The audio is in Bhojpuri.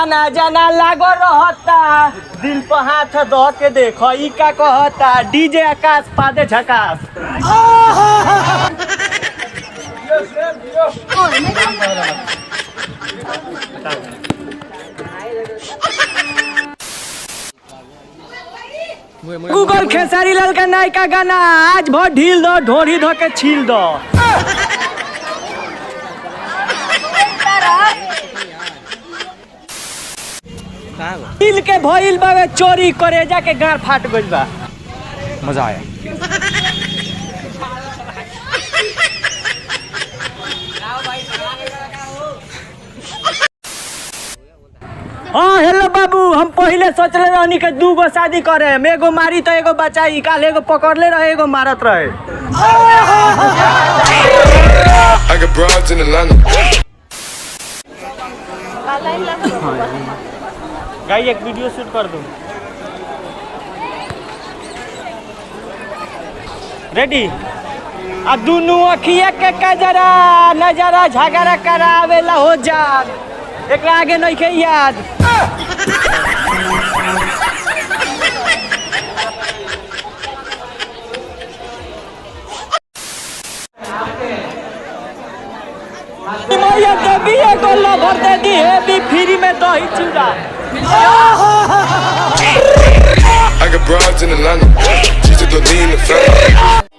आना जाना लागो रहता दिल पर हाथ दो के देखो ई का कहता डीजे आकाश पादे झकास। गूगल खेसारी लाल का नायका गाना आज बहुत ढील दो ढोरी धो के छील दो। दिल के भइल बावे चोरी करे जाके गार फाट गइल बा। मजा आया। हाँ हेलो बाबू, हम पहले सोचले रहनी के 2 गो शादी करे, एगो मारी तो एगो बचाई, काल एगो पकड़ले रहे एगो मारत रहे। गाई एक वीडियो शूट कर दूं। रेडी? आ दोनों अखिया के कजरा नजरा झगड़ा करावेला हो जा एक आगे नहीं के याद। भर दे दी है भी फ्री में दही चूड़ा। I got broads in Atlanta, she's a good in the family.